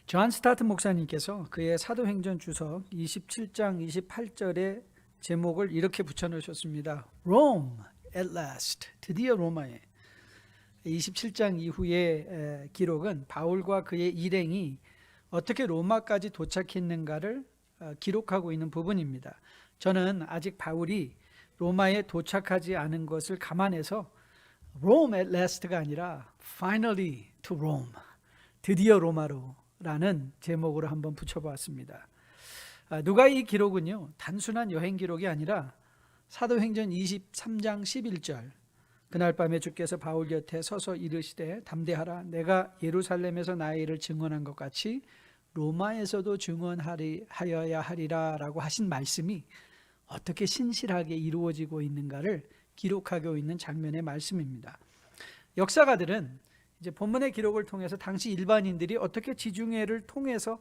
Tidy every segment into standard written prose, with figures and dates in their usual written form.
존 스타트 목사님께서 그의 사도행전 주석 27장 28절의 제목을 이렇게 붙여놓으셨습니다. Rome at last. 드디어 로마에. 27장 이후의 기록은 바울과 그의 일행이 어떻게 로마까지 도착했는가를 기록하고 있는 부분입니다. 저는 아직 바울이 로마에 도착하지 않은 것을 감안해서 Rome at last가 아니라 Finally to Rome. 드디어 로마로 라는 제목으로 한번 붙여보았습니다. 누가 이 기록은요, 단순한 여행 기록이 아니라 사도행전 23장 11절 그날 밤에 주께서 바울 곁에 서서 이르시되 담대하라 내가 예루살렘에서 나의 일을 증언한 것 같이 로마에서도 증언하여야 하리라 라고 하신 말씀이 어떻게 신실하게 이루어지고 있는가를 기록하고 있는 장면의 말씀입니다. 역사가들은 이제 본문의 기록을 통해서 당시 일반인들이 어떻게 지중해를 통해서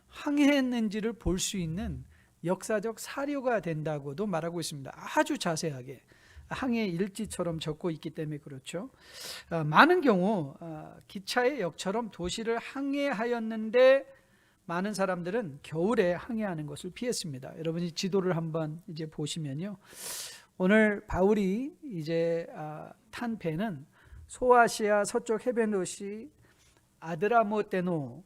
항해했는지를 볼 수 있는 역사적 사료가 된다고도 말하고 있습니다. 아주 자세하게 항해 일지처럼 적고 있기 때문에 그렇죠. 많은 경우 기차의 역처럼 도시를 항해하였는데 많은 사람들은 겨울에 항해하는 것을 피했습니다. 여러분이 지도를 한번 이제 보시면요, 오늘 바울이 이제 탄 배는 소아시아 서쪽 해변 도시 아드라모테노,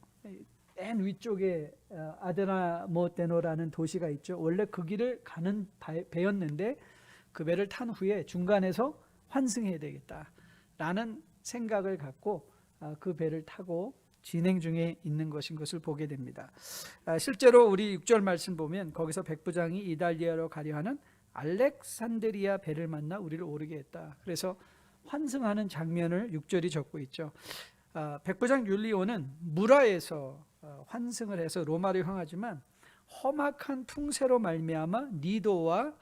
맨 위쪽에 아드라모테노라는 도시가 있죠. 원래 그 길을 가는 배였는데 그 배를 탄 후에 중간에서 환승해야 되겠다라는 생각을 갖고 그 배를 타고 진행 중에 있는 것인 것을 보게 됩니다. 실제로 우리 6절 말씀 보면 거기서 백부장이 이달리아로 가려 하는 알렉산드리아 배를 만나 우리를 오르게 했다. 그래서 환승하는 장면을 6절이 적고 있죠. 백부장 율리오는 무라에서 환승을 해서 로마를 향하지만 험악한 풍세로 말미암아 니도와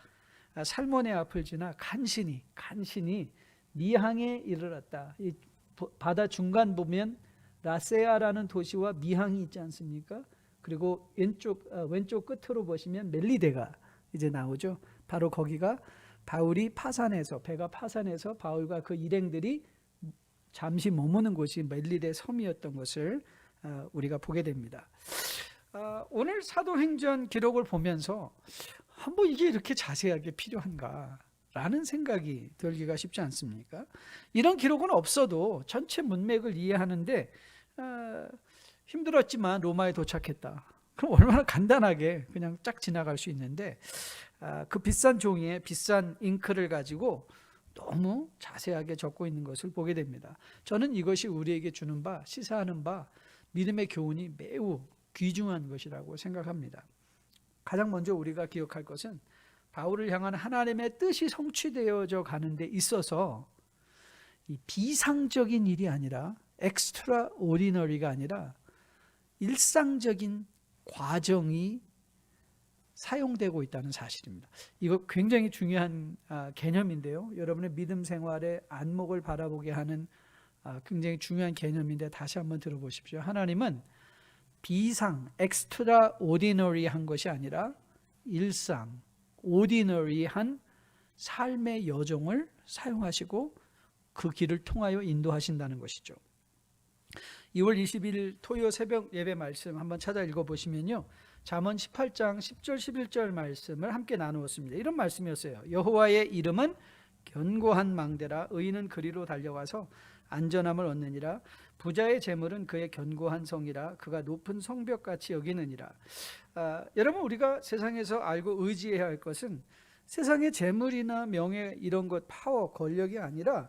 살모네 앞을 지나 간신히 미항에 이르렀다. 이 바다 중간 보면 라세아라는 도시와 미항이 있지 않습니까? 그리고 왼쪽 끝으로 보시면 멜리데가 이제 나오죠. 바로 거기가 바울이 배가 파산해서 바울과 그 일행들이 잠시 머무는 곳이 멜리데 섬이었던 것을 우리가 보게 됩니다. 오늘 사도행전 기록을 보면서 뭐 이게 이렇게 자세하게 필요한가 라는 생각이 들기가 쉽지 않습니까? 이런 기록은 없어도 전체 문맥을 이해하는데 힘들었지만 로마에 도착했다. 그럼 얼마나 간단하게 그냥 쫙 지나갈 수 있는데 그 비싼 종이에 비싼 잉크를 가지고 너무 자세하게 적고 있는 것을 보게 됩니다. 저는 이것이 우리에게 주는 바, 시사하는 바, 믿음의 교훈이 매우 귀중한 것이라고 생각합니다. 가장 먼저 우리가 기억할 것은 바울을 향한 하나님의 뜻이 성취되어져 가는 데 있어서 이 비상적인 일이 아니라 엑스트라 오디너리가 아니라 일상적인 과정이 사용되고 있다는 사실입니다. 이거 굉장히 중요한 개념인데요. 여러분의 믿음 생활의 안목을 바라보게 하는 굉장히 중요한 개념인데 다시 한번 들어보십시오. 하나님은 비상, 엑스트라 오디너리한 것이 아니라 일상, 오디너리한 삶의 여정을 사용하시고 그 길을 통하여 인도하신다는 것이죠. 2월 20일 토요 새벽 예배 말씀 한번 찾아 읽어보시면요, 잠언 18장 10절 11절 말씀을 함께 나누었습니다. 이런 말씀이었어요. 여호와의 이름은 견고한 망대라 의인은 그리로 달려가서 안전함을 얻느니라. 부자의 재물은 그의 견고한 성이라 그가 높은 성벽같이 여기느니라. 여러분, 우리가 세상에서 알고 의지해야 할 것은 세상의 재물이나 명예 이런 것, 파워, 권력이 아니라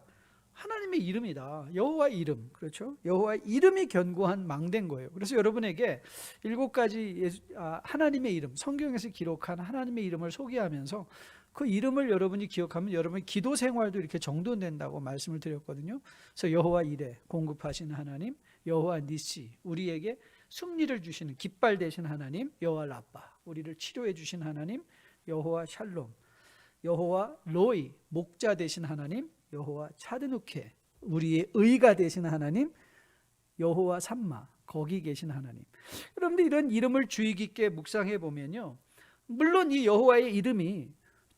하나님의 이름이다. 여호와의 이름, 그렇죠? 여호와의 이름이 견고한 망대인 거예요. 그래서 여러분에게 7가지 하나님의 이름, 성경에서 기록한 하나님의 이름을 소개하면서 그 이름을 여러분이 기억하면 여러분의 기도 생활도 이렇게 정돈된다고 말씀을 드렸거든요. 그래서 여호와 이레, 공급하시는 하나님, 여호와 니시, 우리에게 승리를 주시는 깃발 되신 하나님, 여호와 라파, 우리를 치료해 주신 하나님, 여호와 샬롬, 여호와 로이, 목자 되신 하나님, 여호와 차드누케, 우리의 의가 되신 하나님, 여호와 삼마, 거기 계신 하나님. 여러분들 이런 이름을 주의 깊게 묵상해 보면요, 물론 이 여호와의 이름이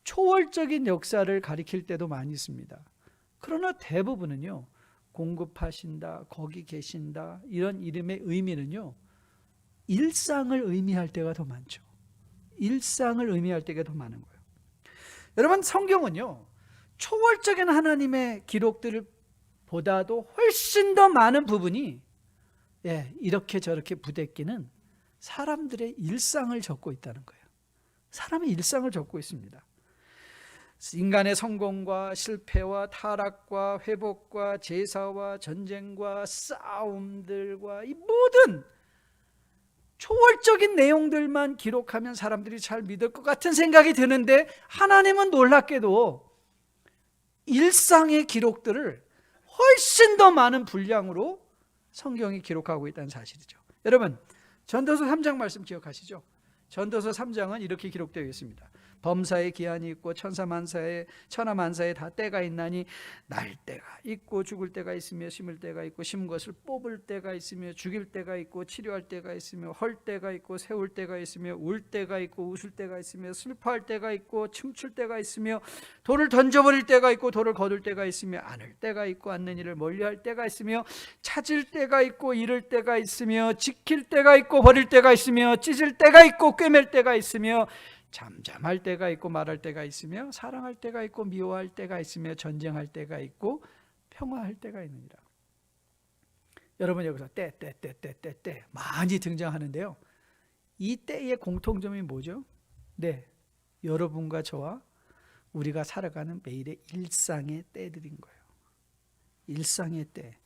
초월적인 역사를 가리킬 때도 많이 있습니다. 그러나 대부분은요, 공급하신다, 거기 계신다, 이런 이름의 의미는요, 일상을 의미할 때가 더 많죠. 일상을 의미할 때가 더 많은 거예요. 여러분, 성경은요, 초월적인 하나님의 기록들을 보다도 훨씬 더 많은 부분이 이렇게 저렇게 부대끼는 사람들의 일상을 적고 있다는 거예요. 사람의 일상을 적고 있습니다. 인간의 성공과 실패와 타락과 회복과 제사와 전쟁과 싸움들과 이 모든 초월적인 내용들만 기록하면 사람들이 잘 믿을 것 같은 생각이 드는데, 하나님은 놀랍게도 일상의 기록들을 훨씬 더 많은 분량으로 성경이 기록하고 있다는 사실이죠. 여러분, 전도서 3장 말씀 기억하시죠? 전도서 3장은 이렇게 기록되어 있습니다. 범사에 기한이 있고 천하만사에 다 때가 있나니, 날 때가 있고 죽을 때가 있으며 심을 때가 있고 심은 것을 뽑을 때가 있으며 죽일 때가 있고 치료할 때가 있으며 헐 때가 있고 세울 때가 있으며 울 때가 있고 웃을 때가 있으며 슬퍼할 때가 있고 춤출 때가 있으며 돌을 던져버릴 때가 있고 돌을 거둘 때가 있으며 안을 때가 있고 않는 일을 멀리할 때가 있으며 찾을 때가 있고 잃을 때가 있으며 지킬 때가 있고 버릴 때가 있으며 찢을 때가 있고 꿰맬 때가 있으며 잠잠할 때가 있고 말할 때가 있으며 사랑할 때가 있고 미워할 때가 있으며 전쟁할 때가 있고 평화할 때가 있느니라. 여러분, 여기서 때 많이 등장하는데요, 이 때의 공통점이 뭐죠? 여러분과 저와 우리가 살아가는 매일의 일상의 때들인 거예요. 일상의 때.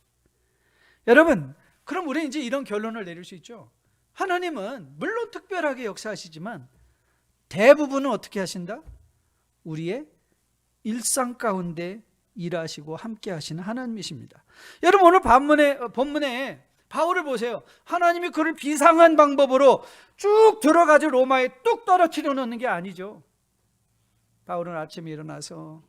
여러분, 그럼 우리는 이제 이런 결론을 내릴 수 있죠. 하나님은 물론 특별하게 역사하시지만 대부분은 어떻게 하신다? 우리의 일상 가운데 일하시고 함께 하시는 하나님이십니다. 여러분, 오늘 본문에 바울을 보세요. 하나님이 그를 비상한 방법으로 쭉 들어가지고 로마에 뚝 떨어뜨려 놓는 게 아니죠. 바울은 아침에 일어나서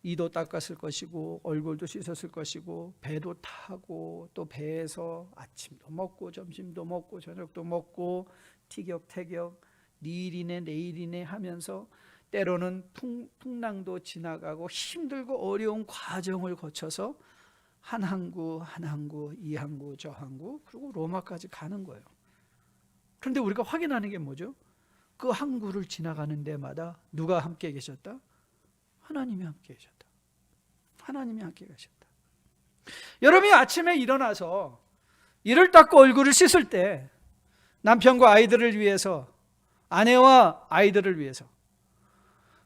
이도 닦았을 것이고 얼굴도 씻었을 것이고 배도 타고 또 배에서 아침도 먹고 점심도 먹고 저녁도 먹고 티격태격 내일이네 하면서 때로는 풍랑도 지나가고 힘들고 어려운 과정을 거쳐서 한 항구 이 항구 저 항구 그리고 로마까지 가는 거예요. 그런데 우리가 확인하는 게 뭐죠? 그 항구를 지나가는 데마다 누가 함께 계셨다? 하나님이 함께 계셨다. 하나님이 함께 계셨다. 여러분이 아침에 일어나서 이를 닦고 얼굴을 씻을 때, 남편과 아이들을 위해서, 아내와 아이들을 위해서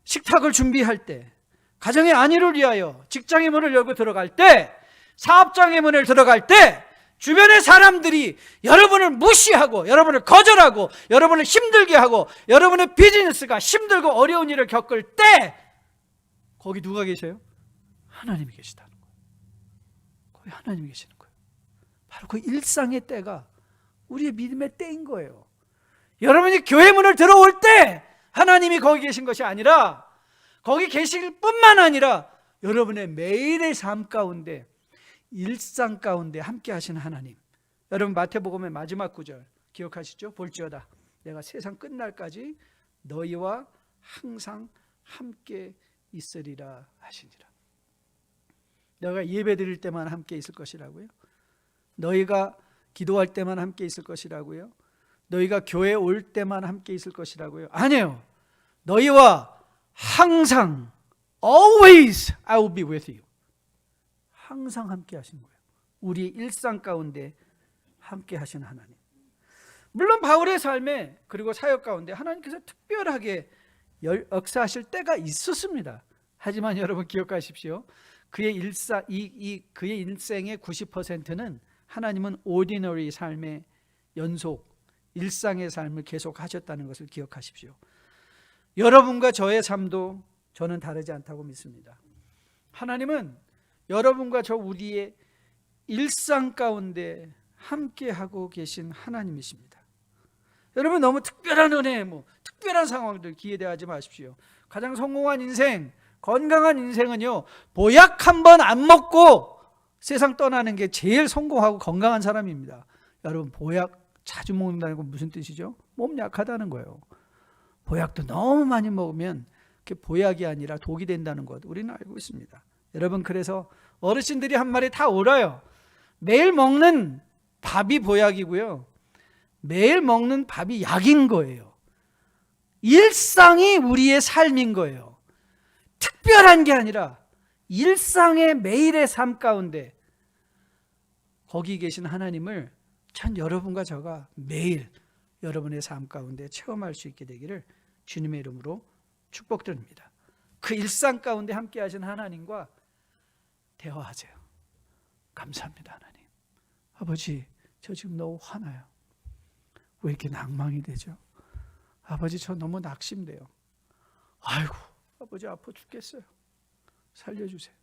식탁을 준비할 때, 가정의 안위를 위하여 직장의 문을 열고 들어갈 때, 사업장의 문을 들어갈 때, 주변의 사람들이 여러분을 무시하고 여러분을 거절하고 여러분을 힘들게 하고 여러분의 비즈니스가 힘들고 어려운 일을 겪을 때, 거기 누가 계세요? 하나님이 계시다는 거예요. 거기 하나님이 계시는 거예요. 바로 그 일상의 때가 우리의 믿음의 때인 거예요. 여러분이 교회 문을 들어올 때 하나님이 거기 계신 것이 아니라, 거기 계실 뿐만 아니라 여러분의 매일의 삶 가운데, 일상 가운데 함께 하시는 하나님. 여러분, 마태복음의 마지막 구절 기억하시죠? 볼지어다 내가 세상 끝날까지 너희와 항상 함께 있으리라 하시니라. 너희가 예배 드릴 때만 함께 있을 것이라고요? 너희가 기도할 때만 함께 있을 것이라고요? 너희가 교회에 올 때만 함께 있을 것이라고요? 아니에요. 너희와 항상, always I will be with you. 항상 함께 하신 거예요. 우리의 일상 가운데 함께 하시는 하나님. 물론 바울의 삶에 그리고 사역 가운데 하나님께서 특별하게 역사하실 때가 있었습니다. 하지만 여러분 기억하십시오. 그의 그의 일생의 90%는 하나님은 ordinary 삶의 연속, 일상의 삶을 계속 하셨다는 것을 기억하십시오. 여러분과 저의 삶도 저는 다르지 않다고 믿습니다. 하나님은 여러분과 저 우리의 일상 가운데 함께하고 계신 하나님이십니다. 여러분, 너무 특별한 은혜, 특별한 상황들 기대하지 마십시오. 가장 성공한 인생, 건강한 인생은요, 보약 한 번 안 먹고 세상 떠나는 게 제일 성공하고 건강한 사람입니다. 여러분, 보약 자주 먹는다는 건 무슨 뜻이죠? 몸 약하다는 거예요. 보약도 너무 많이 먹으면 그게 보약이 아니라 독이 된다는 것 우리는 알고 있습니다. 여러분, 그래서 어르신들이 한 말이 다 옳아요. 매일 먹는 밥이 보약이고요, 매일 먹는 밥이 약인 거예요. 일상이 우리의 삶인 거예요. 특별한 게 아니라 일상의 매일의 삶 가운데 거기 계신 하나님을 전 여러분과 저가 매일 여러분의 삶 가운데 체험할 수 있게 되기를 주님의 이름으로 축복드립니다. 그 일상 가운데 함께 하신 하나님과 대화하세요. 감사합니다, 하나님. 아버지, 저 지금 너무 화나요. 왜 이렇게 낭망이 되죠? 아버지, 저 너무 낙심돼요. 아이고, 아버지 아파 죽겠어요. 살려주세요.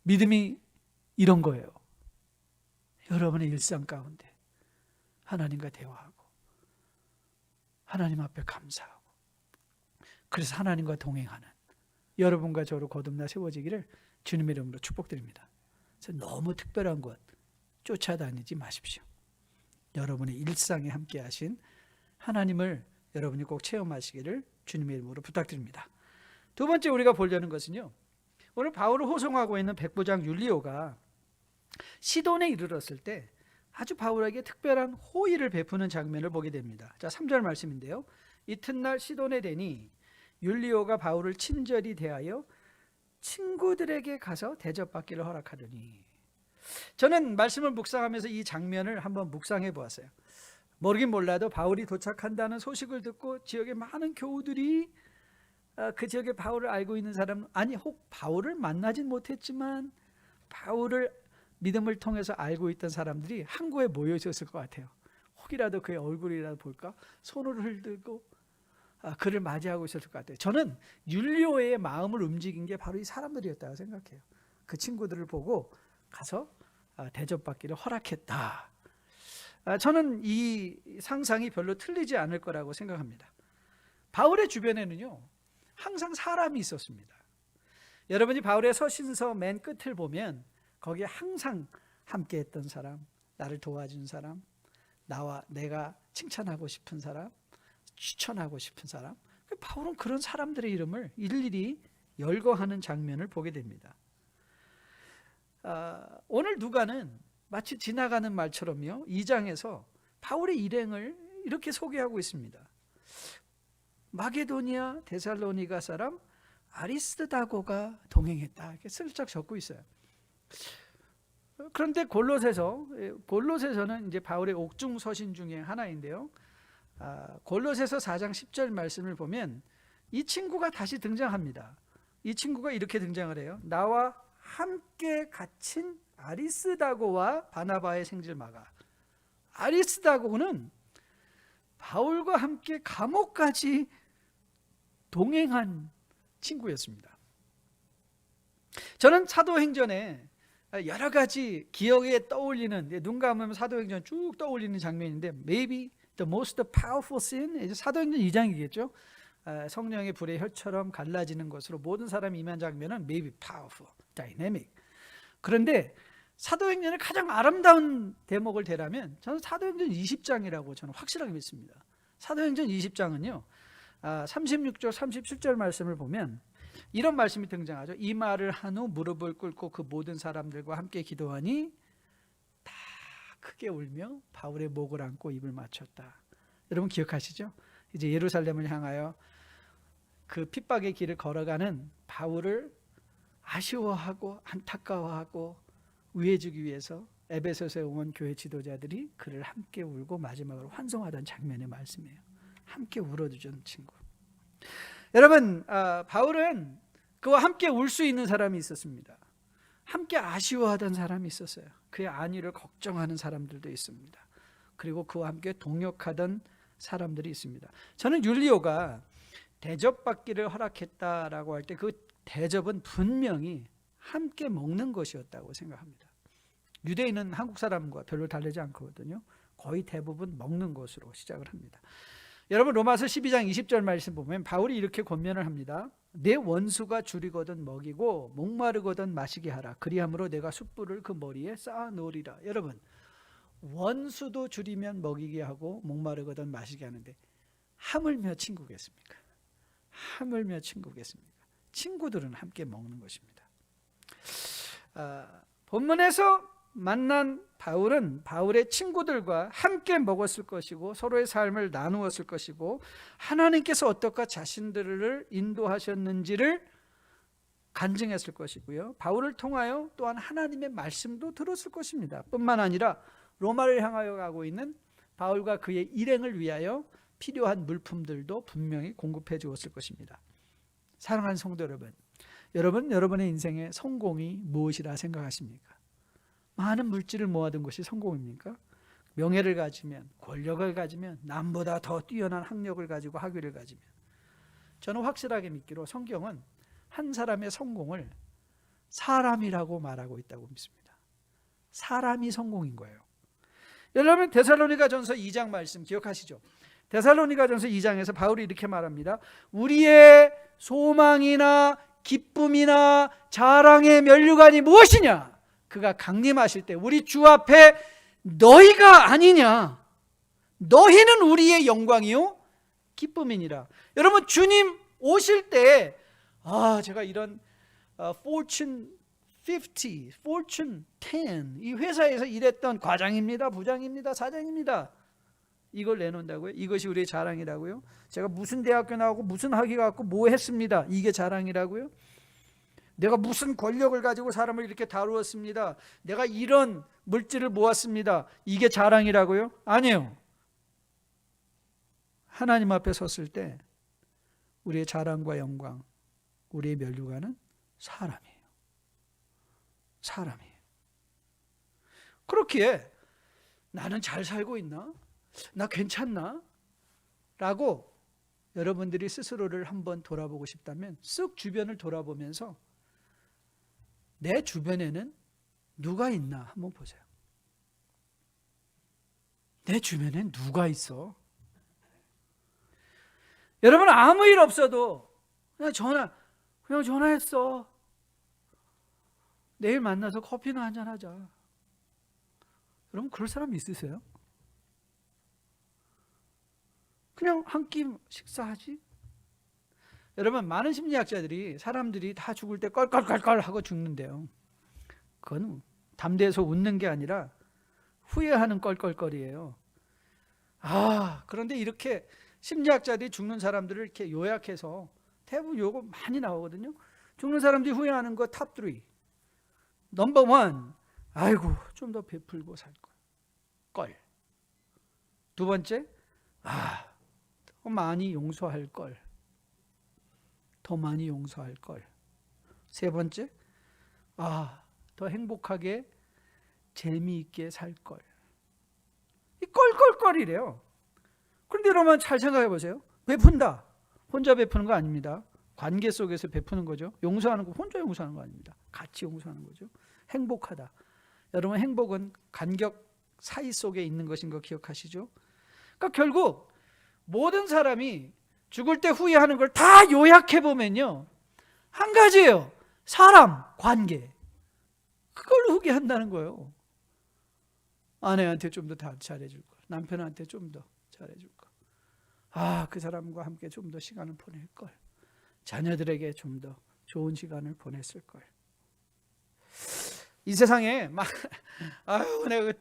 믿음이 이런 거예요. 여러분의 일상 가운데 하나님과 대화하고 하나님 앞에 감사하고, 그래서 하나님과 동행하는 여러분과 저로 거듭나 세워지기를 주님의 이름으로 축복드립니다. 너무 특별한 것 쫓아다니지 마십시오. 여러분의 일상에 함께 하신 하나님을 여러분이 꼭 체험하시기를 주님의 이름으로 부탁드립니다. 두 번째 우리가 보려는 것은요, 오늘 바울을 호송하고 있는 백부장 율리오가 시돈에 이르렀을 때 아주 바울에게 특별한 호의를 베푸는 장면을 보게 됩니다. 자, 3절 말씀인데요. 이튿날 시돈에 되니 율리오가 바울을 친절히 대하여 친구들에게 가서 대접받기를 허락하더니. 저는 말씀을 묵상하면서 이 장면을 한번 묵상해 보았어요. 모르긴 몰라도 바울이 도착한다는 소식을 듣고 지역의 많은 교우들이, 그 지역에 바울을 알고 있는 사람, 아니 혹 바울을 만나진 못했지만 바울을 믿음을 통해서 알고 있던 사람들이 항구에 모여 있었을 것 같아요. 혹이라도 그의 얼굴이라도 볼까? 손을 흔들고 그를 맞이하고 있었을 것 같아요. 저는 율리오의 마음을 움직인 게 바로 이 사람들이었다고 생각해요. 그 친구들을 보고 가서 대접받기를 허락했다. 저는 이 상상이 별로 틀리지 않을 거라고 생각합니다. 바울의 주변에는요, 항상 사람이 있었습니다. 여러분이 바울의 서신서 맨 끝을 보면 거기에 항상 함께했던 사람, 나를 도와준 사람, 내가 칭찬하고 싶은 사람, 추천하고 싶은 사람, 바울은 그런 사람들의 이름을 일일이 열거하는 장면을 보게 됩니다. 오늘 누가는 마치 지나가는 말처럼요, 2장에서 바울의 일행을 이렇게 소개하고 있습니다. 마게도니아 데살로니가 사람 아리스다고가 동행했다, 이렇게 슬쩍 적고 있어요. 그런데 골로새서는 이제 바울의 옥중 서신 중에 하나인데요. 골로새서 4장 10절 말씀을 보면 이 친구가 다시 등장합니다. 이 친구가 이렇게 등장을 해요. 나와 함께 갇힌 아리스다고와 바나바의 생질마가. 아리스다고는 바울과 함께 감옥까지 동행한 친구였습니다. 저는 사도행전에 여러 가지 기억에 떠올리는, 눈 감으면 사도행전 쭉 떠올리는 장면인데, maybe the most powerful scene, 사도행전 2장이겠죠. 성령의 불의 혈처럼 갈라지는 것으로 모든 사람이 임한 장면은 maybe powerful, dynamic. 그런데 사도행전의 가장 아름다운 대목을 대라면 저는 사도행전 20장이라고 저는 확실하게 믿습니다. 사도행전 20장은요, 36절 37절 말씀을 보면 이런 말씀이 등장하죠. 이 말을 한 후 무릎을 꿇고 그 모든 사람들과 함께 기도하니 다 크게 울며 바울의 목을 안고 입을 맞췄다. 여러분 기억하시죠? 이제 예루살렘을 향하여 그 핍박의 길을 걸어가는 바울을 아쉬워하고 안타까워하고 위해주기 위해서 에베소서에 온 교회 지도자들이 그를 함께 울고 마지막으로 환송하던 장면의 말씀이에요. 함께 울어주던 친구. 여러분, 바울은 그와 함께 울 수 있는 사람이 있었습니다. 함께 아쉬워하던 사람이 있었어요. 그의 안위를 걱정하는 사람들도 있습니다. 그리고 그와 함께 동역하던 사람들이 있습니다. 저는 율리오가 대접받기를 허락했다라고 할 때 그 대접은 분명히 함께 먹는 것이었다고 생각합니다. 유대인은 한국 사람과 별로 다르지 않거든요. 거의 대부분 먹는 것으로 시작을 합니다. 여러분 로마서 12장 20절 말씀 보면 바울이 이렇게 권면을 합니다. 내 원수가 줄이거든 먹이고 목마르거든 마시게 하라. 그리함으로 내가 숯불을 그 머리에 쌓아 놓으리라. 여러분, 원수도 줄이면 먹이게 하고 목마르거든 마시게 하는데 하물며 친구겠습니까? 하물며 친구겠습니까? 친구들은 함께 먹는 것입니다. 본문에서 만난 바울은 바울의 친구들과 함께 먹었을 것이고 서로의 삶을 나누었을 것이고 하나님께서 어떻게 자신들을 인도하셨는지를 간증했을 것이고요. 바울을 통하여 또한 하나님의 말씀도 들었을 것입니다. 뿐만 아니라 로마를 향하여 가고 있는 바울과 그의 일행을 위하여 필요한 물품들도 분명히 공급해 주었을 것입니다. 사랑하는 성도 여러분, 여러분의 인생의 성공이 무엇이라 생각하십니까? 많은 물질을 모아둔 것이 성공입니까? 명예를 가지면, 권력을 가지면, 남보다 더 뛰어난 학력을 가지고 학위를 가지면. 저는 확실하게 믿기로 성경은 한 사람의 성공을 사람이라고 말하고 있다고 믿습니다. 사람이 성공인 거예요. 여러분 데살로니가전서 2장 말씀 기억하시죠? 데살로니가전서 2장에서 바울이 이렇게 말합니다. 우리의 소망이나 기쁨이나 자랑의 면류관이 무엇이냐? 그가 강림하실 때 우리 주 앞에 너희가 아니냐? 너희는 우리의 영광이요 기쁨이니라. 여러분 주님 오실 때 제가 이런 Fortune 50, Fortune 10 이 회사에서 일했던 과장입니다, 부장입니다, 사장입니다. 이걸 내놓는다고요? 이것이 우리의 자랑이라고요? 제가 무슨 대학교 나오고 무슨 학위 갖고 뭐 했습니다. 이게 자랑이라고요? 내가 무슨 권력을 가지고 사람을 이렇게 다루었습니다. 내가 이런 물질을 모았습니다. 이게 자랑이라고요? 아니에요. 하나님 앞에 섰을 때 우리의 자랑과 영광, 우리의 면류관은 사람이에요. 사람이에요. 그렇기에 나는 잘 살고 있나? 나 괜찮나? 라고 여러분들이 스스로를 한번 돌아보고 싶다면 쓱 주변을 돌아보면서 내 주변에는 누가 있나 한번 보세요. 내 주변엔 누가 있어? 여러분 아무 일 없어도 그냥 전화했어. 내일 만나서 커피나 한잔 하자. 여러분 그럴 사람 있으세요? 그냥 한 끼 식사하지? 여러분 많은 심리학자들이 사람들이 다 죽을 때 껄껄껄껄 하고 죽는데요. 그건 담대해서 웃는 게 아니라 후회하는 껄껄거리예요. 그런데 이렇게 심리학자들이 죽는 사람들을 이렇게 요약해서 대부분 요거 많이 나오거든요. 죽는 사람들이 후회하는 거 탑 3. 넘버 1, 아이고 좀 더 베풀고 살 걸. 두 번째, 더 많이 용서할 걸. 더 많이 용서할 걸. 세 번째, 더 행복하게 재미있게 살 걸. 이 껄껄껄이래요. 그런데 여러분 잘 생각해 보세요. 베푼다. 혼자 베푸는 거 아닙니다. 관계 속에서 베푸는 거죠. 용서하는 거 혼자 용서하는 거 아닙니다. 같이 용서하는 거죠. 행복하다. 여러분 행복은 간격 사이 속에 있는 것인 거 기억하시죠? 그러니까 결국 모든 사람이 죽을 때 후회하는 걸 다 요약해 보면요. 한 가지예요. 사람, 관계. 그걸 후회한다는 거예요. 아내한테 좀 더 잘해줄 걸. 남편한테 좀 더 잘해줄 걸. 그 사람과 함께 좀 더 시간을 보낼 걸. 자녀들에게 좀 더 좋은 시간을 보냈을 걸. 이 세상에 막 내가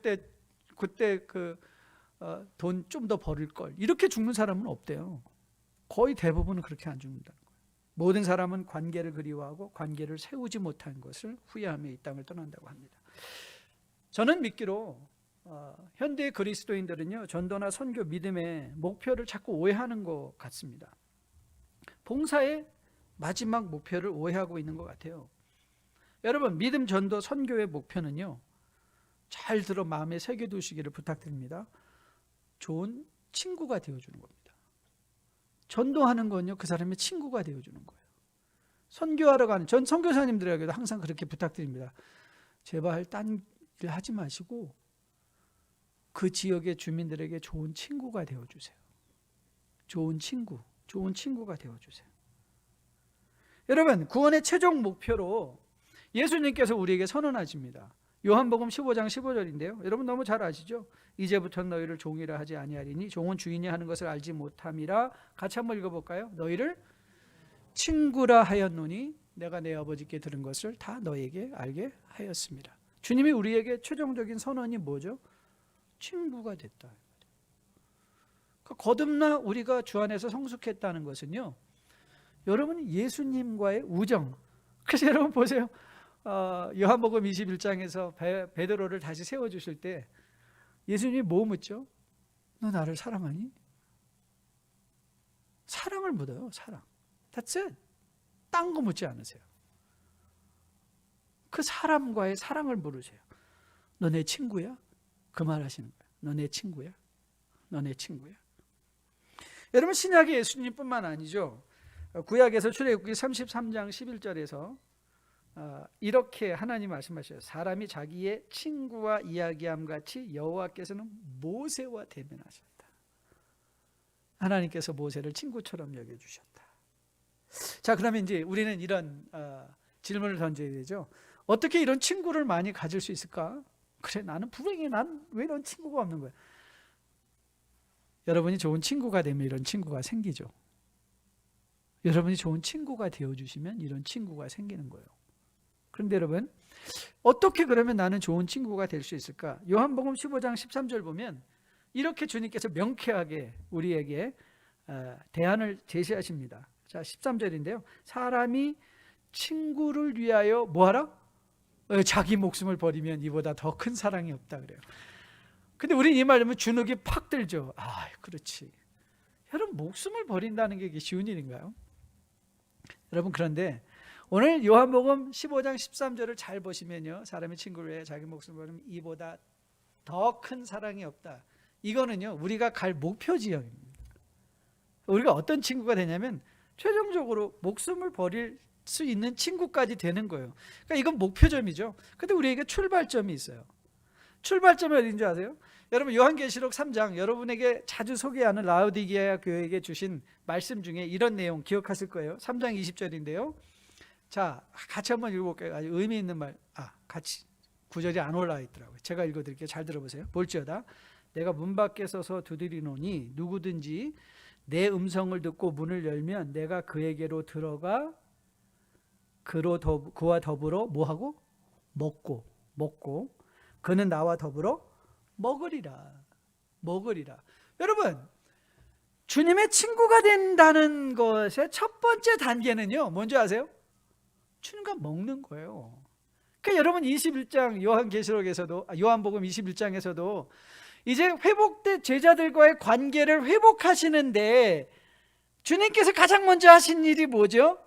그때 돈 좀 더 벌을 걸. 이렇게 죽는 사람은 없대요. 거의 대부분은 그렇게 안 죽는다는 거예요. 모든 사람은 관계를 그리워하고 관계를 세우지 못한 것을 후회하며 이 땅을 떠난다고 합니다. 저는 믿기로 현대 그리스도인들은요, 전도나 선교, 믿음의 목표를 자꾸 오해하는 것 같습니다. 봉사의 마지막 목표를 오해하고 있는 것 같아요. 여러분 믿음, 전도, 선교의 목표는요, 잘 들어 마음에 새겨두시기를 부탁드립니다. 좋은 친구가 되어주는 겁니다. 전도하는 건요, 그 사람의 친구가 되어주는 거예요. 선교하러 가는, 전 선교사님들에게도 항상 그렇게 부탁드립니다. 제발 딴 일 하지 마시고 그 지역의 주민들에게 좋은 친구가 되어주세요. 좋은 친구가 되어주세요. 여러분 구원의 최종 목표로 예수님께서 우리에게 선언하십니다. 요한복음 15장 15절인데요. 여러분 너무 잘 아시죠? 이제부터 너희를 종이라 하지 아니하리니 종은 주인이 하는 것을 알지 못함이라. 같이 한번 읽어볼까요? 너희를 친구라 하였노니 내가 내 아버지께 들은 것을 다 너희에게 알게 하였습니다. 주님이 우리에게 최종적인 선언이 뭐죠? 친구가 됐다. 거듭나 우리가 주 안에서 성숙했다는 것은요, 여러분이 예수님과의 우정. 그래서 여러분 보세요. 요한복음 21장에서 베드로를 다시 세워주실 때 예수님이 뭐 묻죠? 너 나를 사랑하니? 사랑을 묻어요. 사랑. That's it. 딴 거 묻지 않으세요. 그 사람과의 사랑을 물으세요. 너 내 친구야? 그 말 하시는 거예요. 너 내 친구야? 너 내 친구야? 여러분, 신약의 예수님뿐만 아니죠. 구약에서 출애굽기 33장 11절에서 이렇게 하나님 말씀하셔요. 사람이 자기의 친구와 이야기함 같이 여호와께서는 모세와 대면하셨다. 하나님께서 모세를 친구처럼 여겨주셨다. 자, 그러면 이제 우리는 이런 질문을 던져야 되죠. 어떻게 이런 친구를 많이 가질 수 있을까? 그래, 나는 불행해. 난 왜 이런 친구가 없는 거야? 여러분이 좋은 친구가 되면 이런 친구가 생기죠. 여러분이 좋은 친구가 되어주시면 이런 친구가 생기는 거예요. 그런데 여러분, 어떻게 그러면 나는 좋은 친구가 될 수 있을까? 요한복음 15장 13절 보면 이렇게 주님께서 명쾌하게 우리에게 대안을 제시하십니다. 자, 13절인데요. 사람이 친구를 위하여 뭐하라? 자기 목숨을 버리면 이보다 더 큰 사랑이 없다 그래요. 근데 우리는 이 말 들으면 주눅이 팍 들죠. 아, 그렇지. 여러분, 목숨을 버린다는 게 쉬운 일인가요? 여러분, 그런데 오늘 요한복음 15장 13절을 잘 보시면요, 사람의 친구를 위해 자기 목숨을 버리면 이보다 더 큰 사랑이 없다. 이거는요, 우리가 갈 목표 지역입니다. 우리가 어떤 친구가 되냐면 최종적으로 목숨을 버릴 수 있는 친구까지 되는 거예요. 그러니까 이건 목표점이죠. 근데 우리에게 출발점이 있어요. 출발점이 어딘지 아세요? 여러분, 요한계시록 3장 여러분에게 자주 소개하는 라오디게아 교회에게 주신 말씀 중에 이런 내용 기억하실 거예요. 3장 20절인데요. 자, 같이 한번 읽어볼게요. 아주 의미 있는 말. 같이 구절이 안 올라와 있더라고요. 제가 읽어드릴게요. 잘 들어보세요. 볼지어다 내가 문 밖에 서서 두드리노니 누구든지 내 음성을 듣고 문을 열면 내가 그에게로 들어가 그와 더불어 뭐하고? 먹고 그는 나와 더불어 먹으리라. 여러분, 주님의 친구가 된다는 것의 첫 번째 단계는요, 뭔지 아세요? 주님과 먹는 거예요. 그러니까 여러분, 21장 요한복음 21장에서도 이제 회복된 제자들과의 관계를 회복하시는데 주님께서 가장 먼저 하신 일이 뭐죠?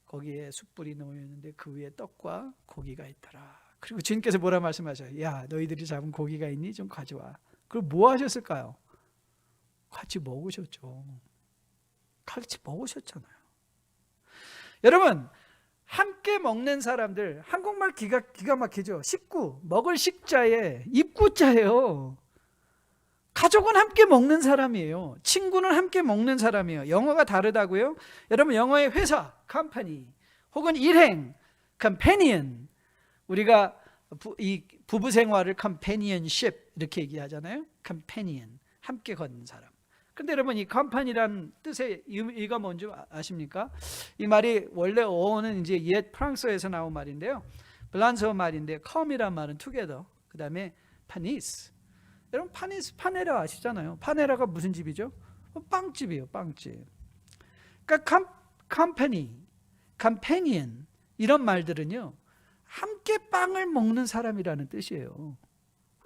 거기에 숯불이 놓여있는데 그 위에 떡과 고기가 있더라. 그리고 주님께서 뭐라 말씀하셔요? 야, 너희들이 잡은 고기가 있니? 좀 가져와. 그럼 뭐 하셨을까요? 같이 먹으셨죠. 같이 먹으셨잖아요. 여러분, 함께 먹는 사람들, 한국말 기가 막히죠. 식구, 먹을 식자에 입구자예요. 가족은 함께 먹는 사람이에요. 친구는 함께 먹는 사람이에요. 영어가 다르다고요? 여러분, 영어의 회사, company, 혹은 일행, companion. 우리가 이 부부 생활을 companionship 이렇게 얘기하잖아요. companion, 함께 걷는 사람. 근데 여러분, 이 company라는 뜻의 의미가 뭔지 아십니까? 이 말이 원래 어원은 이제 옛 프랑스어에서 나온 말인데요. 블란스어 말인데 come이란 말은 together, 그 다음에 panis. 여러분, 파네라 아시잖아요. 파네라가 무슨 집이죠? 빵집이에요. 빵집. 그러니까 company, companion 이런 말들은요, 함께 빵을 먹는 사람이라는 뜻이에요.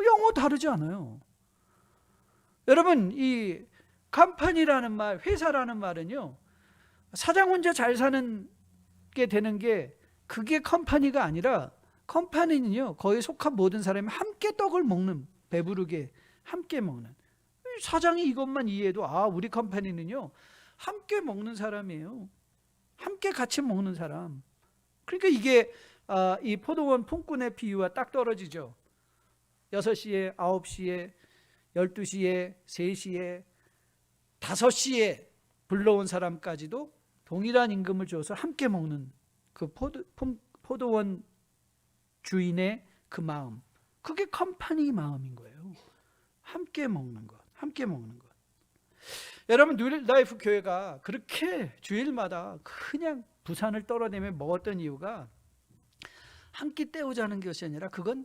영어 다르지 않아요. 여러분, 이 컴퍼니라는 말, 회사라는 말은요, 사장 혼자 잘 사는 게 되는 게 그게 컴퍼니가 아니라, 컴퍼니는요, 거기에 속한 모든 사람이 함께 떡을 먹는, 배부르게 함께 먹는. 사장이 이것만 이해해도 우리 컴퍼니는요, 함께 먹는 사람이에요. 함께 같이 먹는 사람. 그러니까 이게 이 포도원 품꾼의 비유와 딱 떨어지죠. 6시에, 9시에, 12시에, 3시에, 5시에 불러온 사람까지도 동일한 임금을 줘서 함께 먹는 그 포도원 주인의 그 마음, 그게 컴퍼니 마음인 거예요. 함께 먹는 것, 함께 먹는 것. 여러분, 뉴라이프 교회가 그렇게 주일마다 그냥 부산을 떨어내며 먹었던 이유가 한 끼 때우자는 것이 아니라 그건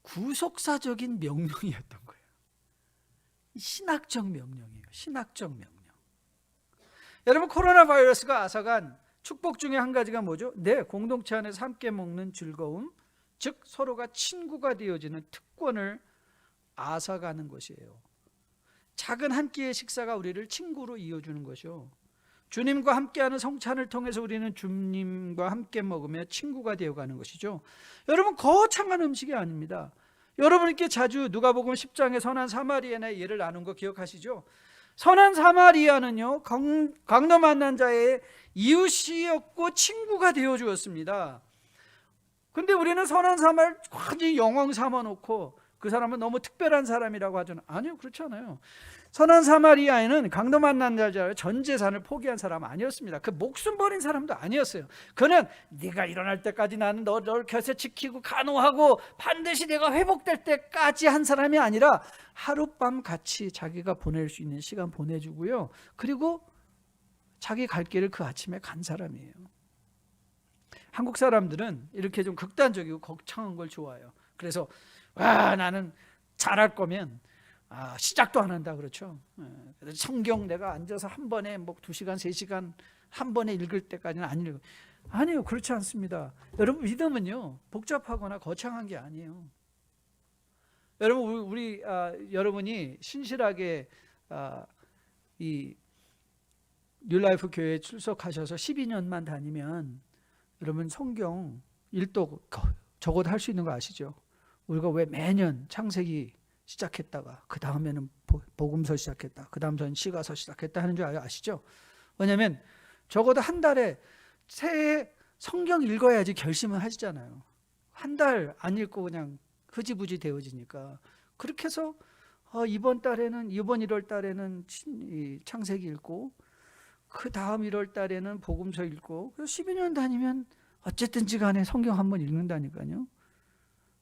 구속사적인 명령이었던 거예요. 신학적 명령이에요. 신학적 명령. 여러분, 코로나 바이러스가 앗아간 축복 중에 한 가지가 뭐죠? 네, 공동체 안에서 함께 먹는 즐거움, 즉 서로가 친구가 되어지는 특권을 앗아가는 것이에요. 작은 한 끼의 식사가 우리를 친구로 이어주는 것이요, 주님과 함께하는 성찬을 통해서 우리는 주님과 함께 먹으며 친구가 되어가는 것이죠. 여러분, 거창한 음식이 아닙니다. 여러분께 자주 누가복음 10장의 선한 사마리아의 예를 나눈 거 기억하시죠? 선한 사마리아는요, 강도 만난 자의 이웃이었고 친구가 되어 주었습니다. 근데 우리는 선한 사마리아를 완전히 영웅 삼아 놓고 그 사람은 너무 특별한 사람이라고 하잖아요. 아니요, 그렇지 않아요. 선한 사마리아인은 강도 만난 자의 전 재산을 포기한 사람 아니었습니다. 그 목숨 버린 사람도 아니었어요. 그는 네가 일어날 때까지 나는 너를 곁에 지키고 간호하고 반드시 내가 회복될 때까지 한 사람이 아니라 하룻밤 같이 자기가 보낼 수 있는 시간 보내주고요, 그리고 자기 갈 길을 그 아침에 간 사람이에요. 한국 사람들은 이렇게 좀 극단적이고 거창한 걸 좋아해요. 그래서 나는 잘할 거면 시작도 안 한다, 그렇죠? 성경 내가 앉아서 한 번에 뭐 2시간 3시간 한 번에 읽을 때까지는 안 읽어요. 아니요, 그렇지 않습니다. 여러분, 믿음은요 복잡하거나 거창한 게 아니에요. 여러분, 여러분이 신실하게 이 뉴라이프 교회에 출석하셔서 12년만 다니면 여러분 성경 일독 적어도 할 수 있는 거 아시죠? 우리가 왜 매년 창세기 시작했다가 그 다음에는 복음서 시작했다, 그 다음에는 시가서 시작했다 하는 줄 아시죠? 왜냐하면 적어도 한 달에 새해 성경 읽어야지 결심을 하시잖아요. 한 달 안 읽고 그냥 흐지부지 되어지니까. 그렇게 해서 이번 1월 달에는 창세기 읽고 그 다음 1월 달에는 복음서 읽고 12년 다니면 어쨌든지 간에 성경 한번 읽는다니까요.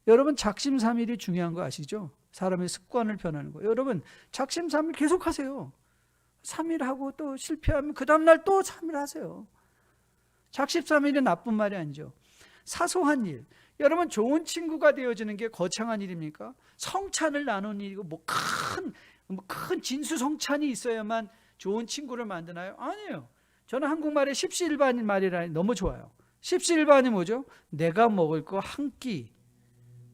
여러분, 작심삼일이 중요한 거 아시죠? 사람의 습관을 변하는 거. 여러분, 작심삼일 계속 하세요. 3일 하고 또 실패하면 그 다음날 또 3일 하세요. 작심삼일이 나쁜 말이 아니죠. 사소한 일. 여러분, 좋은 친구가 되어지는 게 거창한 일입니까? 성찬을 나누는 일이고 큰 진수성찬이 있어야만 좋은 친구를 만드나요? 아니에요. 저는 한국말에 십시일반인 말이라 너무 좋아요. 십시일반이 뭐죠? 내가 먹을 거 한 끼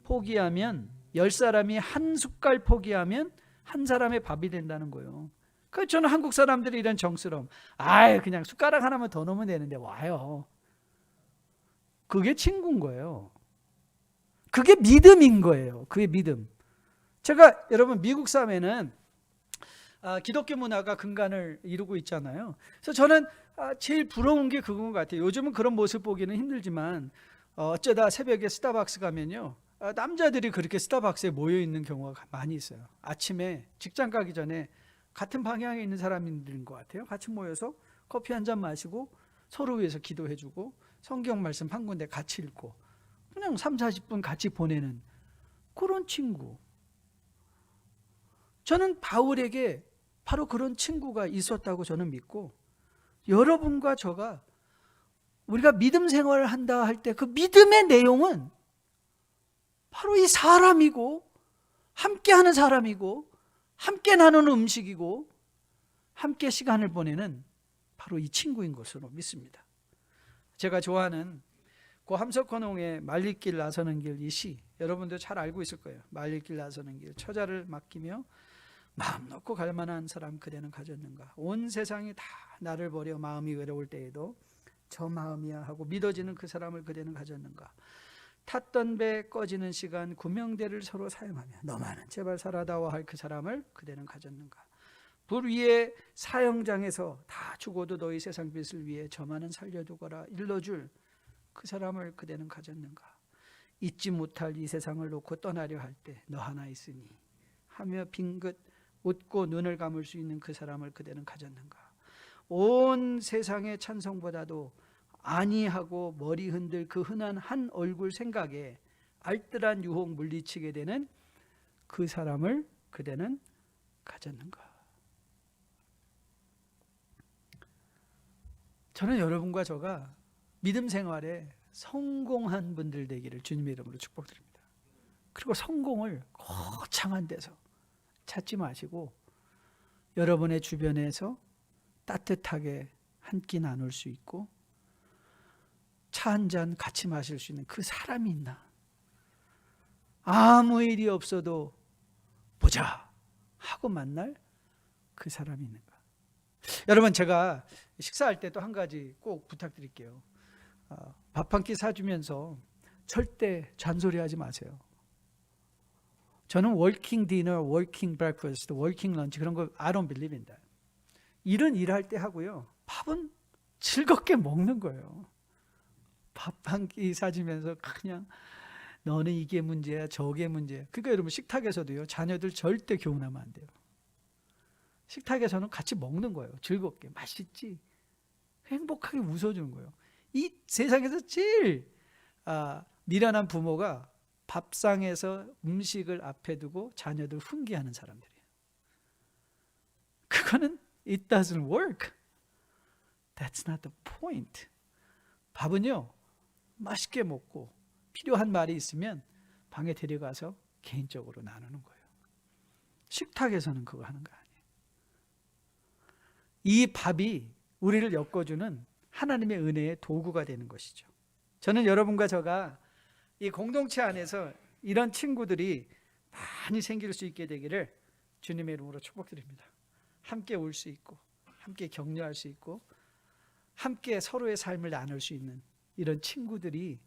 포기하면 10사람이 한 숟갈 포기하면 한 사람의 밥이 된다는 거예요. 그래서 저는 한국 사람들이 이런 정스러움, 그냥 숟가락 하나만 더 넣으면 되는데 와요. 그게 친구인 거예요. 그게 믿음인 거예요. 그게 믿음. 제가 여러분, 미국 사회는 기독교 문화가 근간을 이루고 있잖아요. 그래서 저는 제일 부러운 게 그건 것 같아요. 요즘은 그런 모습 보기는 힘들지만 어쩌다 새벽에 스타벅스 가면요, 남자들이 그렇게 스타벅스에 모여 있는 경우가 많이 있어요. 아침에 직장 가기 전에 같은 방향에 있는 사람들인 것 같아요. 같이 모여서 커피 한 잔 마시고 서로 위해서 기도해주고 성경 말씀 한 군데 같이 읽고 그냥 30-40분 같이 보내는 그런 친구. 저는 바울에게 바로 그런 친구가 있었다고 저는 믿고, 여러분과 저가 우리가 믿음 생활을 한다 할 때 그 믿음의 내용은 바로 이 사람이고, 함께하는 사람이고, 함께 나누는 음식이고, 함께 시간을 보내는 바로 이 친구인 것으로 믿습니다. 제가 좋아하는 고 함석헌홍의 말리길 나서는 길, 이 시 여러분도 잘 알고 있을 거예요. 말리길 나서는 길, 처자를 맡기며 마음 놓고 갈 만한 사람 그대는 가졌는가. 온 세상이 다 나를 버려 마음이 외로울 때에도 저 마음이야 하고 믿어지는 그 사람을 그대는 가졌는가. 탔던 배 꺼지는 시간 구명대를 서로 사용하며 너만은 제발 살아다오 할 그 사람을 그대는 가졌는가. 불 위에 사형장에서 다 죽어도 너희 세상 빛을 위해 저만은 살려두거라 일러줄 그 사람을 그대는 가졌는가. 잊지 못할 이 세상을 놓고 떠나려 할 때 너 하나 있으니 하며 빙긋 웃고 눈을 감을 수 있는 그 사람을 그대는 가졌는가. 온 세상의 찬성보다도 아니하고 머리 흔들 그 흔한 한 얼굴 생각에 알뜰한 유혹 물리치게 되는 그 사람을 그대는 가졌는가. 저는 여러분과 저가 믿음 생활에 성공한 분들 되기를 주님의 이름으로 축복드립니다. 그리고 성공을 거창한 데서 찾지 마시고 여러분의 주변에서 따뜻하게 한 끼 나눌 수 있고 차 한 잔 같이 마실 수 있는 그 사람이 있나? 아무 일이 없어도 보자 하고 만날 그 사람이 있는가? 여러분, 제가 식사할 때 또 한 가지 꼭 부탁드릴게요. 밥 한 끼 사주면서 절대 잔소리하지 마세요. 저는 working dinner, working breakfast, working lunch 그런 거 I don't believe in that. 일은 일할 때 하고요. 밥은 즐겁게 먹는 거예요. 밥 한 끼 사주면서 그냥 너는 이게 문제야 저게 문제야. 그러니까 여러분, 식탁에서도요, 자녀들 절대 교훈하면 안 돼요. 식탁에서는 같이 먹는 거예요. 즐겁게 맛있지, 행복하게 웃어주는 거예요. 이 세상에서 제일 미련한 부모가 밥상에서 음식을 앞에 두고 자녀들 훈계하는 사람들이에요. 그거는 it doesn't work. That's not the point. 밥은요, 맛있게 먹고 필요한 말이 있으면 방에 데려가서 개인적으로 나누는 거예요. 식탁에서는 그거 하는 거 아니에요. 이 밥이 우리를 엮어주는 하나님의 은혜의 도구가 되는 것이죠. 저는 여러분과 저가 이 공동체 안에서 이런 친구들이 많이 생길 수 있게 되기를 주님의 이름으로 축복드립니다. 함께 울 수 있고 함께 격려할 수 있고 함께 서로의 삶을 나눌 수 있는 이런 친구들이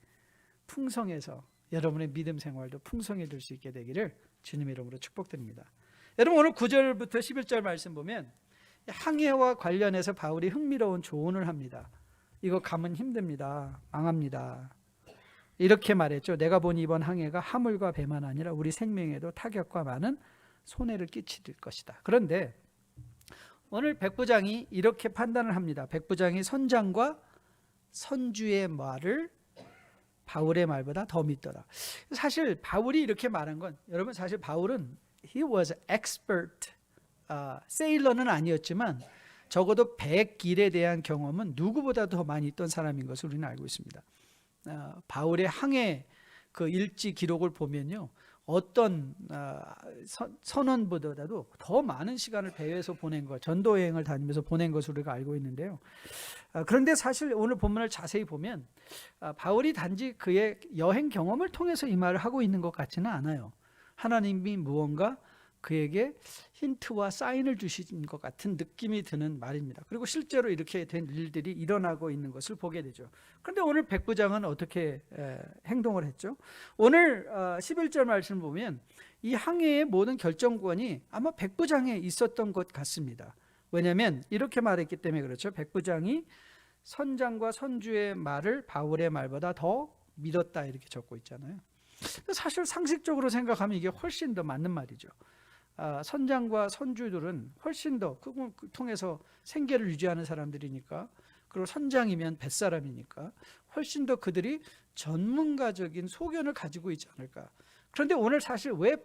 풍성해서 여러분의 믿음 생활도 풍성해질 수 있게 되기를 주님의 이름으로 축복드립니다. 여러분, 오늘 9절부터 11절 말씀 보면 항해와 관련해서 바울이 흥미로운 조언을 합니다. 이거 가면 힘듭니다. 망합니다. 이렇게 말했죠. 내가 보니 이번 항해가 화물과 배만 아니라 우리 생명에도 타격과 많은 손해를 끼칠 것이다. 그런데 오늘 백부장이 이렇게 판단을 합니다. 백부장이 선장과 선주의 말을 바울의 말보다 더 믿더라. 사실 바울이 이렇게 말한 건, 여러분, 사실 바울은 he was expert sailor는 아니었지만 적어도 배길에 대한 경험은 누구보다도 더 많이 있던 사람인 것을 우리는 알고 있습니다. 바울의 항해 그 일지 기록을 보면요, 어떤 선원보다도 더 많은 시간을 배에서 보낸 것, 전도 여행을 다니면서 보낸 것을 우리가 알고 있는데요. 그런데 사실 오늘 본문을 자세히 보면 바울이 단지 그의 여행 경험을 통해서 이 말을 하고 있는 것 같지는 않아요. 하나님이 무언가 그에게 힌트와 사인을 주신 것 같은 느낌이 드는 말입니다. 그리고 실제로 이렇게 된 일들이 일어나고 있는 것을 보게 되죠. 그런데 오늘 백부장은 어떻게 행동을 했죠? 오늘 11절 말씀을 보면 이 항해의 모든 결정권이 아마 백부장에 있었던 것 같습니다. 왜냐하면 이렇게 말했기 때문에 그렇죠. 백부장이 선장과 선주의 말을 바울의 말보다 더 믿었다, 이렇게 적고 있잖아요. 사실 상식적으로 생각하면 이게 훨씬 더 맞는 말이죠. 선장과 선주들은 훨씬 더 그걸 통해서 생계를 유지하는 사람들이니까, 그리고 선장이면 뱃사람이니까 훨씬 더 그들이 전문가적인 소견을 가지고 있지 않을까. 그런데 오늘 사실 왜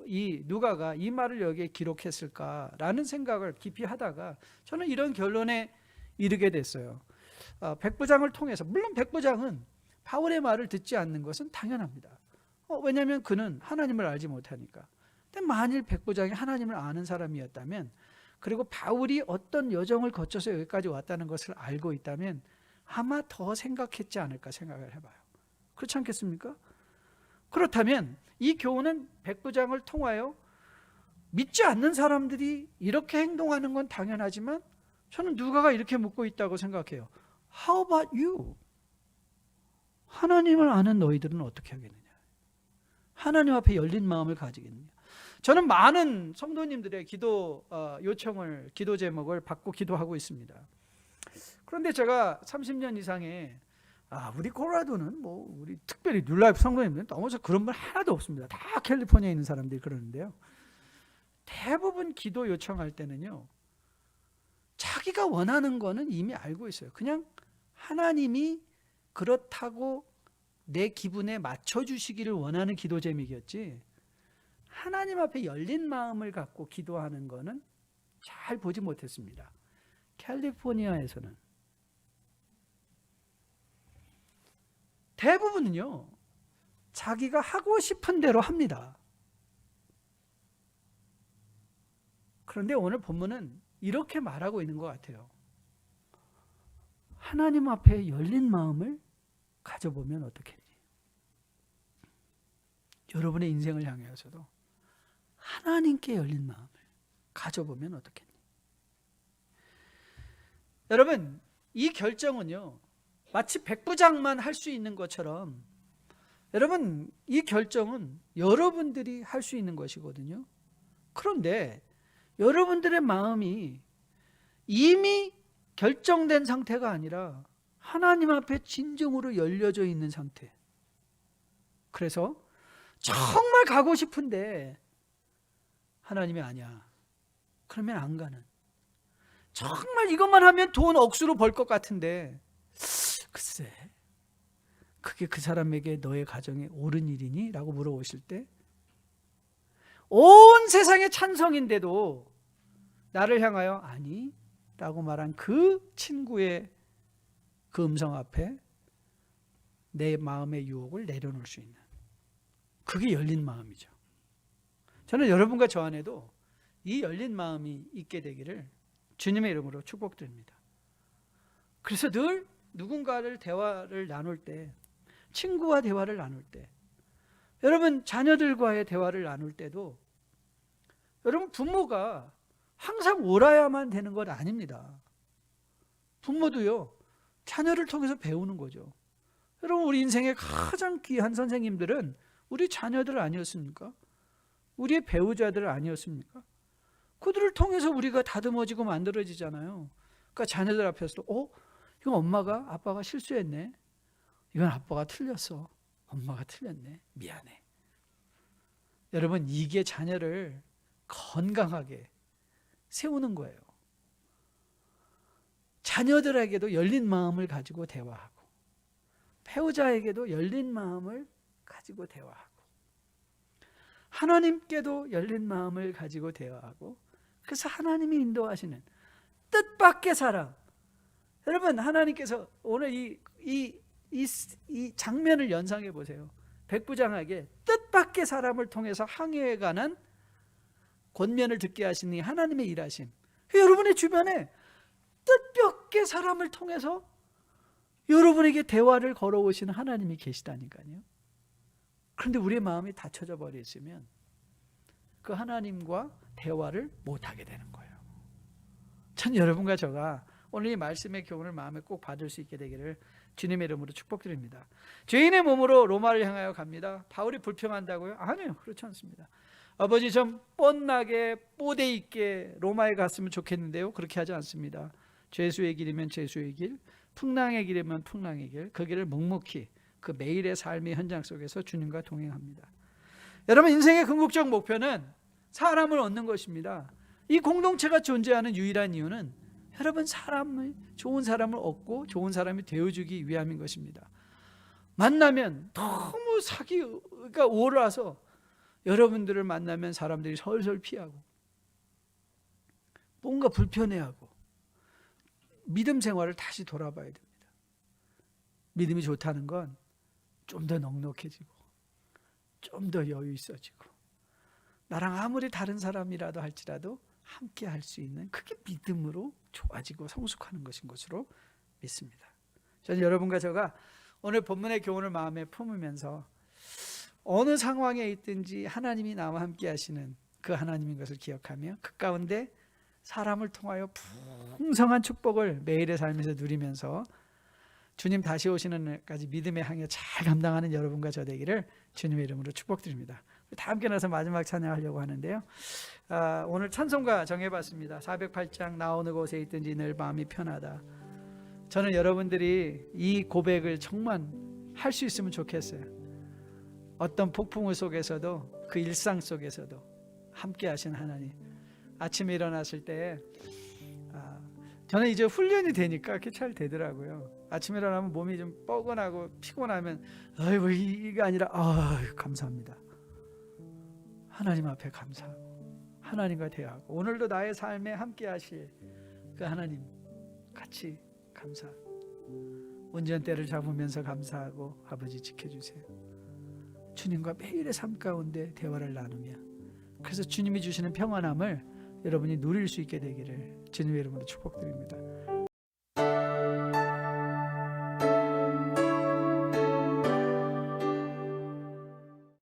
이 누가가 이 말을 여기에 기록했을까라는 생각을 깊이 하다가 저는 이런 결론에 이르게 됐어요. 백부장을 통해서, 물론 백부장은 바울의 말을 듣지 않는 것은 당연합니다. 왜냐하면 그는 하나님을 알지 못하니까. 근데 만일 백부장이 하나님을 아는 사람이었다면, 그리고 바울이 어떤 여정을 거쳐서 여기까지 왔다는 것을 알고 있다면 아마 더 생각했지 않을까 생각을 해봐요. 그렇지 않겠습니까? 그렇다면 이 교훈은 백부장을 통하여 믿지 않는 사람들이 이렇게 행동하는 건 당연하지만 저는 누가가 이렇게 묻고 있다고 생각해요. How about you? 하나님을 아는 너희들은 어떻게 하겠느냐? 하나님 앞에 열린 마음을 가지겠느냐? 저는 많은 성도님들의 기도 요청을, 기도 제목을 받고 기도하고 있습니다. 그런데 제가 30년 이상의 우리 콜로라도는 뭐 우리 특별히 뉴라이프 성도님들은 넘어서 그런 분 하나도 없습니다. 다 캘리포니아에 있는 사람들이 그러는데요. 대부분 기도 요청할 때는요, 자기가 원하는 거는 이미 알고 있어요. 그냥 하나님이 그렇다고 내 기분에 맞춰주시기를 원하는 기도 제목이었지, 하나님 앞에 열린 마음을 갖고 기도하는 거는 잘 보지 못했습니다. 캘리포니아에서는 대부분은요, 자기가 하고 싶은 대로 합니다. 그런데 오늘 본문은 이렇게 말하고 있는 것 같아요. 하나님 앞에 열린 마음을 가져보면 어떻겠니? 여러분의 인생을 향해서도 하나님께 열린 마음을 가져보면 어떻겠니? 여러분, 이 결정은요, 마치 백부장만 할 수 있는 것처럼, 여러분, 이 결정은 여러분들이 할 수 있는 것이거든요. 그런데 여러분들의 마음이 이미 결정된 상태가 아니라 하나님 앞에 진정으로 열려져 있는 상태. 그래서 정말 가고 싶은데 하나님이 아니야. 그러면 안 가는. 정말 이것만 하면 돈 억수로 벌 것 같은데 글쎄, 그게 그 사람에게 너의 가정에 옳은 일이니? 라고 물어보실 때 온 세상의 찬성인데도 나를 향하여 아니 라고 말한 그 친구의 그 음성 앞에 내 마음의 유혹을 내려놓을 수 있는, 그게 열린 마음이죠. 저는 여러분과 저 안에도 이 열린 마음이 있게 되기를 주님의 이름으로 축복드립니다. 그래서 늘 누군가를 대화를 나눌 때, 친구와 대화를 나눌 때, 여러분 자녀들과의 대화를 나눌 때도 여러분 부모가 항상 옳아야만 되는 건 아닙니다. 부모도요, 자녀를 통해서 배우는 거죠. 여러분, 우리 인생의 가장 귀한 선생님들은 우리 자녀들 아니었습니까? 우리의 배우자들 아니었습니까? 그들을 통해서 우리가 다듬어지고 만들어지잖아요. 그러니까 자녀들 앞에서도 이건 엄마가 아빠가 실수했네. 이건 아빠가 틀렸어. 엄마가 틀렸네. 미안해. 여러분, 이게 자녀를 건강하게 세우는 거예요. 자녀들에게도 열린 마음을 가지고 대화하고, 배우자에게도 열린 마음을 가지고 대화하고, 하나님께도 열린 마음을 가지고 대화하고, 그래서 하나님이 인도하시는 뜻밖의 사랑. 여러분, 하나님께서 오늘 이 장면을 연상해 보세요. 백부장에게 뜻밖의 사람을 통해서 항해에 관한 권면을 듣게 하시니 하나님의 일하심. 여러분의 주변에 뜻밖의 사람을 통해서 여러분에게 대화를 걸어오시는 하나님이 계시다니까요. 그런데 우리의 마음이 닫혀져 버려 있으면 그 하나님과 대화를 못하게 되는 거예요. 전 여러분과 저가 오늘 이 말씀의 교훈을 마음에 꼭 받을 수 있게 되기를 주님의 이름으로 축복드립니다. 죄인의 몸으로 로마를 향하여 갑니다. 바울이 불평한다고요? 아니요, 그렇지 않습니다. 아버지, 좀 뻔나게 뽀대 있게 로마에 갔으면 좋겠는데요, 그렇게 하지 않습니다. 죄수의 길이면 죄수의 길, 풍랑의 길이면 풍랑의 길, 그 길을 묵묵히 그 매일의 삶의 현장 속에서 주님과 동행합니다. 여러분, 인생의 궁극적 목표는 사람을 얻는 것입니다. 이 공동체가 존재하는 유일한 이유는 여러분, 좋은 사람을 얻고 좋은 사람이 되어주기 위함인 것입니다. 만나면 너무 사기가 올라서 여러분들을 만나면 사람들이 설설 피하고 뭔가 불편해하고 믿음 생활을 다시 돌아봐야 됩니다. 믿음이 좋다는 건 좀 더 넉넉해지고 좀 더 여유 있어지고 나랑 아무리 다른 사람이라도 할지라도 함께 할 수 있는, 그게 믿음으로 좋아지고 성숙하는 것인 것으로 믿습니다. 저는 여러분과 제가 오늘 본문의 교훈을 마음에 품으면서 어느 상황에 있든지 하나님이 나와 함께 하시는 그 하나님인 것을 기억하며 그 가운데 사람을 통하여 풍성한 축복을 매일의 삶에서 누리면서 주님 다시 오시는 날까지 믿음의 항해 잘 감당하는 여러분과 저 되기를 주님의 이름으로 축복드립니다. 다 함께 나서 마지막 찬양하려고 하는데요, 오늘 찬송가 정해봤습니다. 408장 나 어느 곳에 있든지 늘 마음이 편하다. 저는 여러분들이 이 고백을 정말 할 수 있으면 좋겠어요. 어떤 폭풍우 속에서도, 그 일상 속에서도 함께 하신 하나님. 아침에 일어났을 때 저는 이제 훈련이 되니까 그렇게 잘 되더라고요. 아침에 일어나면 몸이 좀 뻐근하고 피곤하면 아이고 이게 아니라 감사합니다. 하나님 앞에 감사하고 하나님과 대화하고 오늘도 나의 삶에 함께 하실 그 하나님 같이 감사하고 운전대를 잡으면서 감사하고 아버지 지켜주세요. 주님과 매일의 삶 가운데 대화를 나누며 그래서 주님이 주시는 평안함을 여러분이 누릴 수 있게 되기를 주님의 이름으로 축복드립니다.